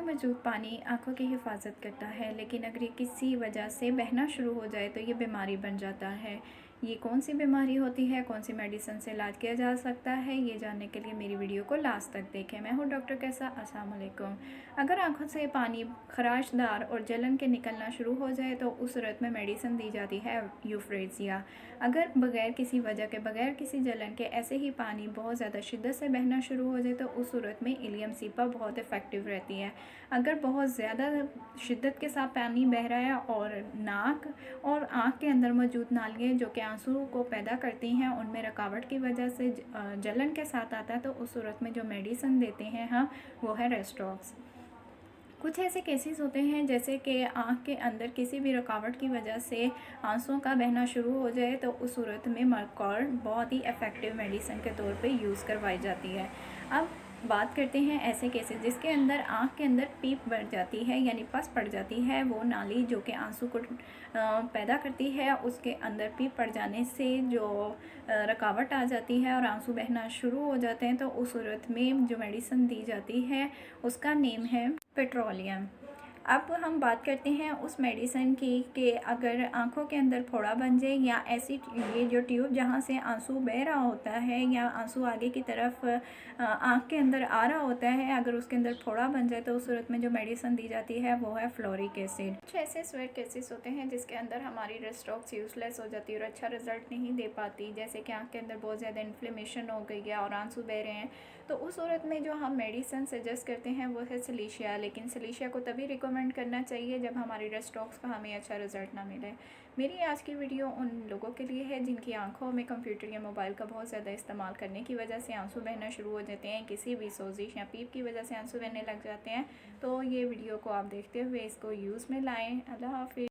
मौजूद पानी आँखों की हिफाजत करता है, लेकिन अगर ये किसी वजह से बहना शुरू हो जाए तो ये बीमारी बन जाता है। ये कौन सी बीमारी होती है, कौन सी मेडिसिन से इलाज किया जा सकता है, ये जानने के लिए मेरी वीडियो को लास्ट तक देखें। मैं हूँ डॉक्टर कैसा। अस्सलाम वालेकुम। अगर आँखों से पानी खराशदार और जलन के निकलना शुरू हो जाए तो उस सूरत में मेडिसिन दी जाती है यूफ्रेजिया। अगर बगैर किसी वजह के, बगैर किसी जलन के ऐसे ही पानी बहुत ज़्यादा शिद्दत से बहना शुरू हो जाए तो उस सूरत में इलियम सीपा बहुत इफ़ेक्टिव रहती है। अगर बहुत ज़्यादा शिद्दत के साथ पानी बह रहा है और नाक और आँख के अंदर मौजूद नालियाँ जो कि आंसू को पैदा करती हैं उनमें रुकावट की वजह से जलन के साथ आता है तो उस सूरत में जो मेडिसिन देते हैं हम वो है रेस्टोक्स। कुछ ऐसे केसेस होते हैं जैसे कि आँख के अंदर किसी भी रुकावट की वजह से आंसुओं का बहना शुरू हो जाए तो उस सूरत में मर्कॉर्ड बहुत ही इफ़ेक्टिव मेडिसिन के तौर पे यूज़ करवाई जाती है। अब बात करते हैं ऐसे केसेस जिसके अंदर आँख के अंदर पीप बढ़ जाती है, यानी पस पड़ जाती है। वो नाली जो कि आंसू को पैदा करती है, उसके अंदर पीप पड़ जाने से जो रुकावट आ जाती है और आंसू बहना शुरू हो जाते हैं तो उस सूरत में जो मेडिसिन दी जाती है उसका नेम है पेट्रोलियम। अब हम बात करते हैं उस मेडिसिन की कि अगर आँखों के अंदर फोड़ा बन जाए या ऐसी ये जो ट्यूब जहाँ से आंसू बह रहा होता है या आंसू आगे की तरफ आँख के अंदर आ रहा होता है, अगर उसके अंदर फोड़ा बन जाए तो उस सूरत में जो मेडिसिन दी जाती है वो है फ्लोरिक एसिड। कुछ ऐसे स्वेट केसेस होते हैं जिसके अंदर हमारी रेस्टोक्स यूजलेस हो जाती है और अच्छा रिजल्ट नहीं दे पाती, जैसे कि आँख के अंदर बहुत ज़्यादा इन्फ्लेमेशन हो गई है और आंसू बह रहे हैं, तो उस सूरत में जो हम मेडिसिन सजेस्ट करते हैं वो है सिलीशिया। लेकिन सिलीशिया को तभी रिकमेंड करना चाहिए जब हमारी रेस्टोक्स का हमें अच्छा रिजल्ट ना मिले। मेरी आज की वीडियो उन लोगों के लिए है जिनकी आंखों में कंप्यूटर या मोबाइल का बहुत ज़्यादा इस्तेमाल करने की वजह से आंसू बहना शुरू हो जाते हैं, किसी भी सोजिश या पीप की वजह से आंसू बहने लग जाते हैं। तो ये वीडियो को आप देखते हुए इसको यूज़ में लाएँ। अल्लाह हाफिज़।